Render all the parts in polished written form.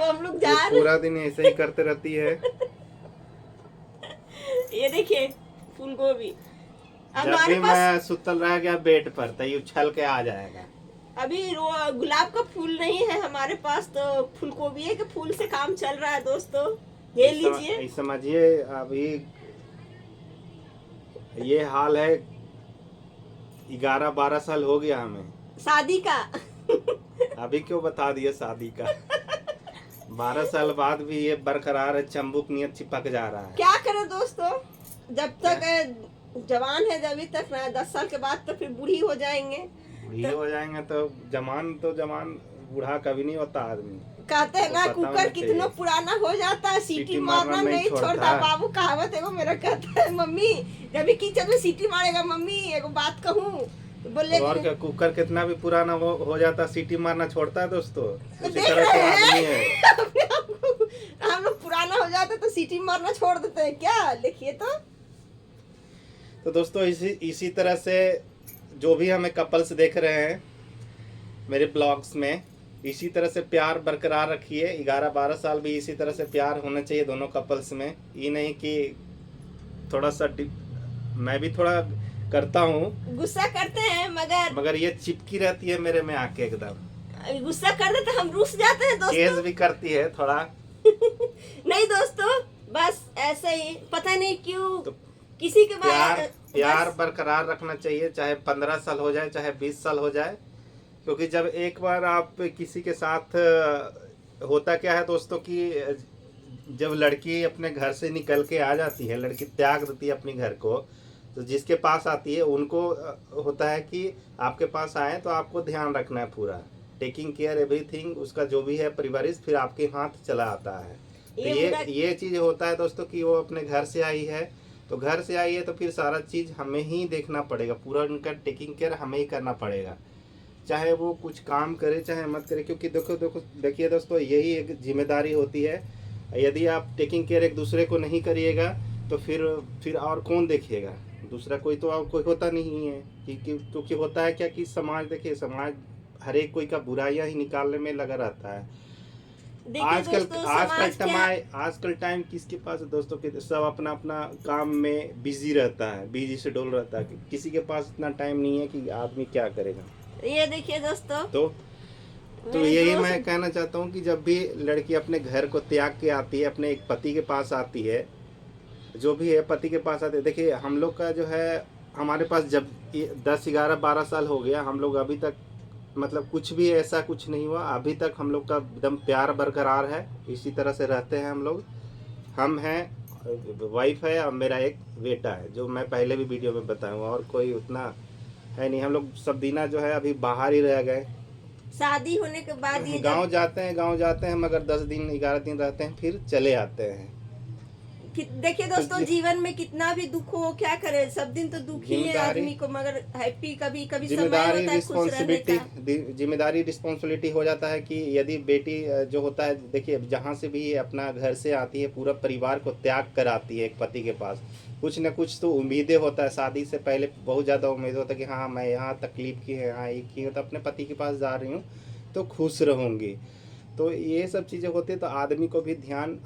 हम लोग जा रहे पूरा दिन ऐसे ही करते रहती है। ये देखिए फूल गोभी अब जब हमारे भी पास मैं सुतल रह गया बेड पर तो ये उछल के आ जाएगा। अभी गुलाब का फूल नहीं है हमारे पास, तो फूल गोभी के फूल से काम चल रहा है दोस्तों, ये लीजिए। समझिए अभी ये हाल है, 11-12 साल हो गया हमें शादी का। अभी क्यों बता दिए शादी का। 12 साल बाद भी ये बरकरार है, चंबुक नियत चिपक जा रहा है। क्या करें दोस्तों, जब तक जवान है जब तक ना, 10 साल के बाद तो फिर बूढ़ी हो जाएंगे। बूढ़ी हो जाएंगे तो जवान बूढ़ा कभी नहीं होता आदमी। कहते हैं तो ना पता कुकर होना कितना चाहिए। पुराना हो जाता है सीटी मारना नहीं छोड़ता। छोड़ता। बाबू कहावत है वो मेरा कहता है, मम्मी जब भी किचन में सीटी मारेगा मम्मी एगो बात कहूँ तो बोले और क्या, कुकर कितना भी पुराना हो जाता सीटी मारना छोड़ता है दोस्तों। उसी देख तरह से रहे आदमी हैं है। अपने आप को हम लोग पुराना हो जाते तो सीटी मारना छोड़ देते हैं क्या, देखिए तो दोस्तों इसी तरह से जो भी हमें कपल्स देख रहे हैं मेरे ब्लॉग्स में, इसी तरह से प्यार बरकरार रखिए। 11-12 साल भी इसी तरह से प्यार होना चाहिए दोनों कपल्स में। ये नहीं कि थोड़ा सा मैं भी थोड़ा करता हूँ, गुस्सा करते हैं मगर ये चिपकी रहती है मेरे में आके एकदम। गुस्सा कर देते हम रुस जाते हैं दोस्तों। केस भी करती है थोड़ा। नहीं दोस्तों बस ऐसे ही, पता नहीं क्यों तो किसी के प्यार बरकरार रखना चाहिए, चाहे 15 साल हो जाए चाहे 20 साल हो जाए। क्योंकि जब एक बार आप किसी के साथ, होता क्या है दोस्तों कि जब लड़की अपने घर से निकल के आ जाती है, लड़की त्याग देती है अपने घर को, तो जिसके पास आती है उनको होता है कि आपके पास आए तो आपको ध्यान रखना है पूरा, टेकिंग केयर एवरीथिंग, उसका जो भी है परिवारिश फिर आपके हाथ चला आता है। तो ये चीज़ होता है दोस्तों कि वो अपने घर से आई है, तो घर से आई है तो फिर सारा चीज़ हमें ही देखना पड़ेगा, पूरा उनका टेकिंग केयर हमें ही करना पड़ेगा, चाहे वो कुछ काम करे चाहे मत करे। क्योंकि देखिए दोस्तों यही एक जिम्मेदारी होती है। यदि आप टेकिंग केयर एक दूसरे को नहीं करिएगा तो फिर और कौन देखेगा, दूसरा कोई तो और कोई होता नहीं है। क्योंकि होता है क्या कि समाज, देखिए समाज हर एक कोई का बुराइयां ही निकालने में लगा रहता है। आजकल टाइम किसके पास है दोस्तों कि सब अपना अपना काम में बिजी रहता है, बिजी शेड्यूल रहता है, कि किसी के पास इतना टाइम नहीं है कि आदमी क्या करेगा। ये देखिए दोस्तों, तो यही मैं कहना चाहता हूँ कि जब भी लड़की अपने घर को त्याग के आती है, अपने एक पति के पास आती है, जो भी है पति के पास आते हैं। देखिए हम लोग का जो है, हमारे पास जब 10, 11, 12 साल हो गया, हम लोग अभी तक मतलब कुछ भी ऐसा कुछ नहीं हुआ, अभी तक हम लोग का एकदम प्यार बरकरार है, इसी तरह से रहते हैं हम लोग। हम हैं, वाइफ है और मेरा एक बेटा है, जो मैं पहले भी वीडियो में बताऊँ, और कोई उतना है नहीं। हम लोग सब दिना जो है अभी बाहर ही रह गए, शादी होने के बाद ये गांव जाते हैं मगर 10 दिन 11 दिन रहते हैं फिर चले आते हैं। देखिए दोस्तों जीवन में कितना भी दुख हो क्या करे, सब दिन तो दुख ही है आदमी को, मगर हैप्पी कभी कभी जिम्मेदारी रिस्पॉन्सिबिलिटी हो जाता है कि यदि बेटी जो होता है, देखिए जहाँ से भी अपना घर से आती है पूरा परिवार को त्याग कर आती है एक पति के पास, कुछ न कुछ तो उम्मीदें होता है। शादी से पहले बहुत ज़्यादा उम्मीद होता है कि हाँ मैं यहाँ तकलीफ की है, यहाँ ये की है, तो अपने पति के पास जा रही हूँ तो खुश रहूँगी। तो ये सब चीज़ें होती है, तो आदमी को भी ध्यान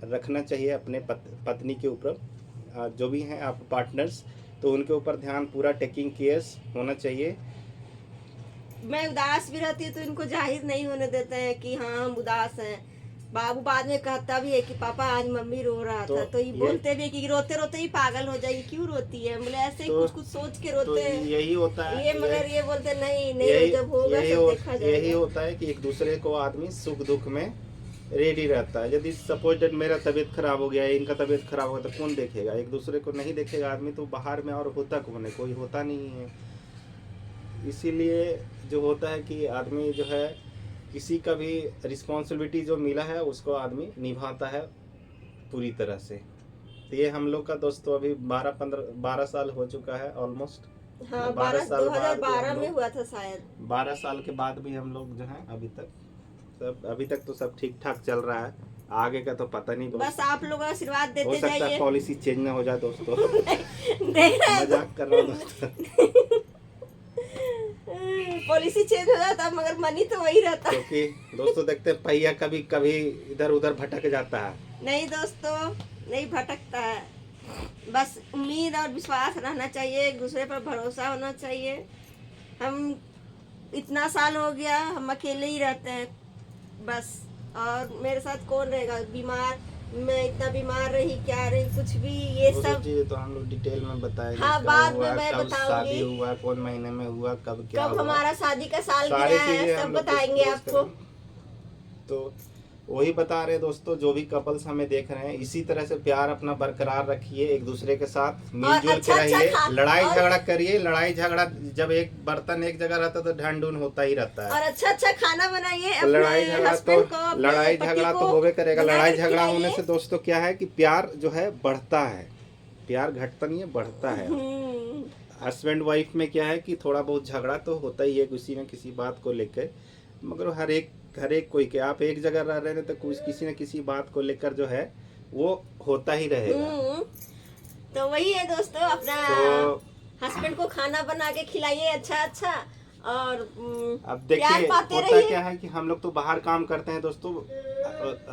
रखना चाहिए अपने पत्नी के ऊपर। जो भी हैं आप पार्टनर्स, तो उनके ऊपर ध्यान पूरा टेकिंग केयर होना चाहिए। मैं उदास भी रहती हूँ तो इनको जाहिर नहीं होने देते हैं कि हाँ हम उदास हैं। बाबू बाद में कहता भी है कि पापा आज मम्मी रो रहा था, तो ये बोलते भी है कि रोते रोते ही पागल हो जाएगी, क्यों रोती है, बोले ऐसे ही कुछ सोच के रोते हैं। यही होता है ये मगर ये बोलते नहीं जब होगा सब देखा जाएगा। यही होता है कि एक दूसरे को आदमी सुख दुख में रेडी रहता है। यदि सपोज मेरा तबीयत खराब हो गया, इनका तबीयत खराब हो गया, तो कौन देखेगा, एक दूसरे को नहीं देखेगा आदमी, तो बाहर में और होता कौन है, कोई होता नहीं है। इसीलिए जो होता है कि आदमी जो है किसी का भी रिस्पॉन्सिबिलिटी जो मिला है उसको आदमी निभाता है पूरी तरह से। तो ये हम लोग का दोस्तों अभी 12 साल हो चुका है ऑलमोस्ट। हाँ, 2012 में हुआ था शायद। 12 साल के बाद भी हम लोग जो है अभी तक तो सब ठीक ठाक चल रहा है। आगे का तो पता नहीं, बस आप लोग आशीर्वाद देते जाइए। हो सकता है पॉलिसी चेंज ना हो जाए दोस्तों। मजाक कर रहा हूँ दोस्तों। पॉलिसी चेंज हो जाता मगर मनी तो वही रहता। क्योंकि दोस्तों देखते हैं पहिया कभी कभी इधर उधर भटक जाता है। नहीं दोस्तों, नहीं भटकता है। बस उम्मीद और विश्वास रहना चाहिए, एक दूसरे पर भरोसा होना चाहिए। हम इतना साल हो गया हम अकेले ही रहते हैं बस, और मेरे साथ कौन रहेगा? बीमार, मैं इतना बीमार रही, क्या रही, कुछ भी ये वो सब चीजें तो हम लोग डिटेल में बताएंगे। हाँ, कब बाद हुआ, में मैं कब शादी बताऊंगी। हुआ, कौन महीने में हुआ, कब क्या कब हुआ, हमारा शादी का साल सारी गिरा है, चीजें सब हम लोग बताएंगे disclose आपको। करेंगे। तो वही बता रहे हैं दोस्तों, जो भी कपल्स हमें देख रहे हैं, इसी तरह से प्यार अपना बरकरार रखिए, एक दूसरे के साथ मिलजुल अच्छा के अच्छा रहिए। खा- लड़ाई और- झगड़ा करिए। लड़ाई झगड़ा जब एक बर्तन एक जगह रहता है तो ढन ढून होता ही रहता है। और अच्छा अच्छा खाना बनाइए तो लड़ाई अपने झगड़ा हस्बैंड को, तो अपने लड़ाई पति झगड़ा को तो होबे करेगा। बना लड़ाई कर झगड़ा होने खिलाइए। से दोस्तों क्या है कि प्यार जो है बढ़ता है, प्यार घटता नहीं है, बढ़ता है। हस्बैंड वाइफ में क्या है कि थोड़ा बहुत झगड़ा तो होता ही है किसी न किसी बात को लेकर, मगर हर एक कोई के आप एक जगह रह रहे हैं तो कुछ किसी न किसी बात को लेकर जो है वो होता ही रहेगा। तो वही है दोस्तों, अपना तो हस्बैंड को खाना बना के खिलाइए अच्छा अच्छा, और अब प्यार देखिए पाते होता रहिए। क्या है कि हम लोग तो बाहर काम करते हैं दोस्तों।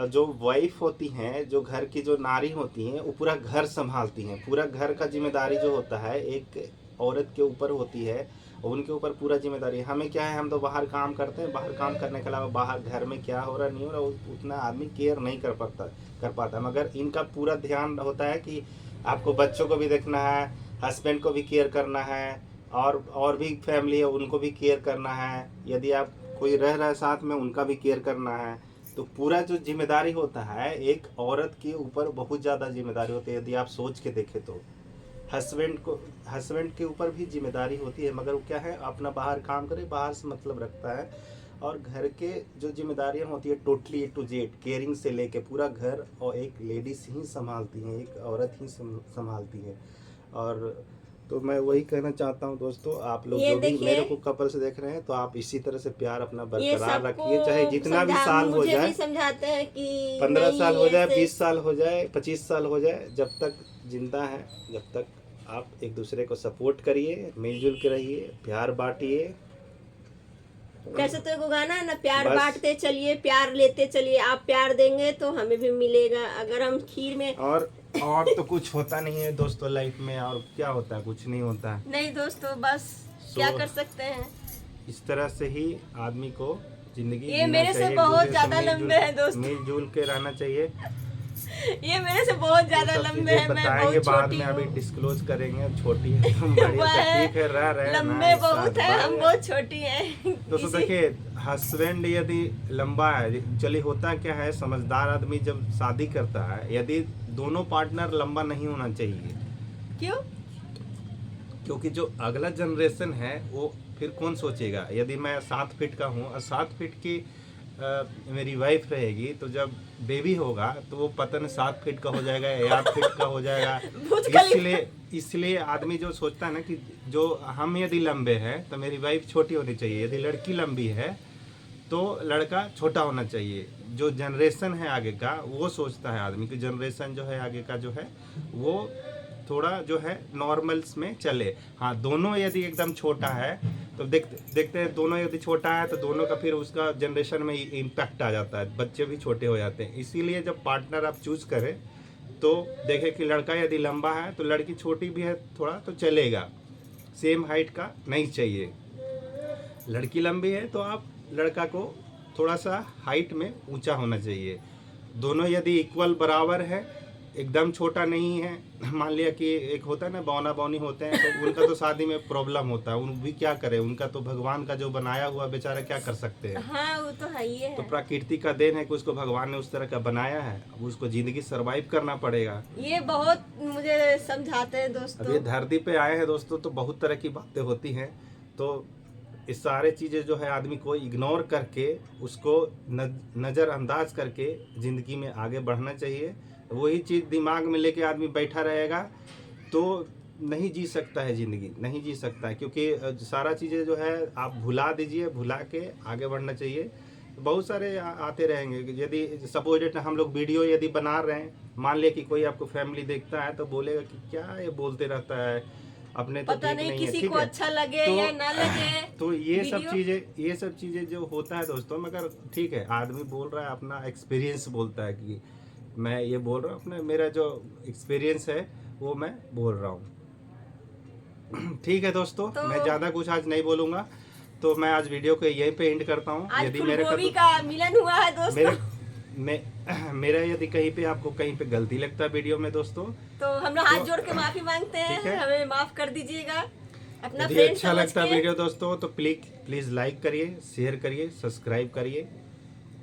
जो वाइफ होती हैं, जो घर की जो नारी होती हैं, वो पूरा घर संभालती हैं। पूरा घर का जिम्मेदारी जो होता है एक औरत के ऊपर होती है, उनके ऊपर पूरा जिम्मेदारी है। हमें क्या है, हम तो बाहर काम करते हैं, बाहर काम करने के अलावा बाहर घर में क्या हो रहा नहीं हो रहा उतना आदमी केयर नहीं कर पाता। मगर इनका पूरा ध्यान होता है कि आपको बच्चों को भी देखना है, हस्बैंड को भी केयर करना है, और भी फैमिली है उनको भी केयर करना है। यदि आप कोई रह रहा है साथ में, उनका भी केयर करना है। तो पूरा जो जिम्मेदारी होता है एक औरत के ऊपर बहुत ज़्यादा जिम्मेदारी होती है। यदि आप सोच के देखें तो हस्बैंड के ऊपर भी जिम्मेदारी होती है, मगर वो क्या है अपना बाहर काम करे, बाहर से मतलब रखता है। और घर के जो जिम्मेदारियां होती है totally A to Z, caring से लेके पूरा घर और एक लेडीज ही संभालती हैं, एक औरत ही संभालती है। और तो मैं वही कहना चाहता हूँ दोस्तों, आप लोग ये जो भी देखिए, मेरे को कपल से देख रहे हैं तो आप इसी तरह से प्यार अपना ये बरकरार सबको रखिए, चाहे जितना भी साल हो मुझे जाए, भी समझाते हैं कि 15 नहीं, साल हो जाए, ऐसे- 20 साल हो जाए, 25 साल हो जाए, जब तक जिंदा है, जब तक आप एक दूसरे को सपोर्ट करिए, मिलजुल के रहिए, प्यार बांटिए। कैसे तो एगो गाना है ना, प्यार बस। बांटते चलिए, प्यार लेते चलिए। आप प्यार देंगे तो हमें भी मिलेगा। अगर हम खीर में और तो कुछ होता नहीं है दोस्तों लाइफ में, और क्या होता है, कुछ नहीं होता है। नहीं दोस्तों, बस क्या कर सकते हैं। इस तरह से ही आदमी को जिंदगी ये जीना मेरे से चाहिए, बहुत दूसरे से ज्यादा लंबे हैं दोस्तों। मिलजुल के रहना चाहिए। ये मेरे से बहुत ज्यादा ये सब लंबे चीजें हैं, मैं बताएंगे बहुत बाद छोटी में, अभी हूँ। डिस्क्लोज करेंगे। छोटी है तुम, बड़ी वह है, है, ठीक है, रह रहे हैं ना लंबे एक बहुत साथ, है, हम बड़े- बहुत छोटी हैं। दोस्तों इसी- देखिए, हस्बैंड यदि लंबा है, चलिए होता क्या है, समझदार आदमी जब शादी करता है, यदि दोनों पार्टनर लंबा नहीं होना चाहिए। क्यों? क्योंकि जो अगला जनरेशन है वो फिर कौन सोचेगा। यदि मैं 7 फीट का हूँ और 7 फीट की मेरी वाइफ रहेगी, तो जब बेबी होगा तो वो पता नहीं 7 फीट का हो जाएगा या 8 फीट का हो जाएगा। इसलिए आदमी जो सोचता है ना कि जो हम यदि लंबे हैं तो मेरी वाइफ छोटी होनी चाहिए, यदि लड़की लंबी है तो लड़का छोटा होना चाहिए। जो जनरेशन है आगे का, वो सोचता है आदमी कि जनरेशन जो है आगे का जो है वो थोड़ा जो है नॉर्मल्स में चले। हाँ, दोनों यदि एकदम छोटा है तो देखते हैं, दोनों यदि छोटा है तो दोनों का फिर उसका जनरेशन में इम्पैक्ट आ जाता है, बच्चे भी छोटे हो जाते हैं। इसीलिए जब पार्टनर आप चूज करें तो देखें कि लड़का यदि लंबा है तो लड़की छोटी भी है थोड़ा तो चलेगा, सेम हाइट का नहीं चाहिए। लड़की लंबी है तो आप लड़का को थोड़ा सा हाइट में ऊंचा होना चाहिए। दोनों यदि इक्वल बराबर है, एकदम छोटा नहीं है, मान लिया कि एक होता है ना बौना बौनी होते हैं, तो उनका तो शादी में प्रॉब्लम होता है, उन भी क्या करें, उनका तो भगवान का जो बनाया हुआ बेचारा क्या कर सकते हैं। हाँ, वो तो है ही है। तो प्रकृति का देन है कि उसको भगवान ने उस तरह का बनाया है, अब उसको जिंदगी सरवाइव करना पड़ेगा। ये बहुत मुझे समझाते हैं दोस्तों। अब ये धरती पे आए हैं दोस्तों तो बहुत तरह की बातें होती हैं, तो इस सारे चीज़ें जो है आदमी को इग्नोर करके, उसको नज़रअंदाज करके ज़िंदगी में आगे बढ़ना चाहिए। वही चीज़ दिमाग में लेके आदमी बैठा रहेगा तो नहीं जी सकता है, ज़िंदगी नहीं जी सकता है। क्योंकि सारा चीज़ें जो है आप भुला दीजिए, भुला के आगे बढ़ना चाहिए। बहुत सारे आते रहेंगे। यदि सपोज हम लोग वीडियो यदि बना रहे हैं, मान लिया कि कोई आपको फैमिली देखता है तो बोलेगा कि क्या ये बोलते रहता है, अपने तो पता ठीक नहीं है, किसी ठीक को है। अच्छा लगे तो- या ना लगे। तो ये सब वीडियो चीजें जो होता है दोस्तों, मगर ठीक है, आदमी बोल रहा है अपना एक्सपीरियंस बोलता है कि मैं ये बोल रहा हूँ अपने, मेरा जो एक्सपीरियंस है वो मैं बोल रहा हूँ। ठीक है दोस्तों, तो मैं ज़्यादा कुछ आज नहीं बोलूँगा, तो मैं आज वीडियो को यहीं पे एंड करता हूँ। आज यदि फूल मेरे गोभी का मिलन हुआ है दोस्तों। मेरा यदि कहीं पे आपको कहीं पे गलती लगता है वीडियो में दोस्तों, तो हम लोग हाथ जोड़ के माफी मांगते ठीक हैं, है। हमें माफ कर दीजिएगा अपना यदि फ्रेंड अच्छा समझ लगता है के। वीडियो दोस्तों तो प्लीज़ लाइक करिए, शेयर करिए, सब्सक्राइब करिए।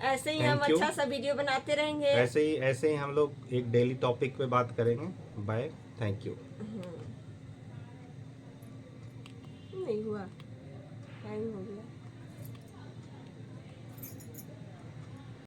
ऐसे ही हम थैंक यू। अच्छा सा वीडियो बनाते रहेंगे। ऐसे ही हम लोग एक डेली टॉपिक पे बात करेंगे। Bye, thank you. नहीं हुआ, टाइम हो गया।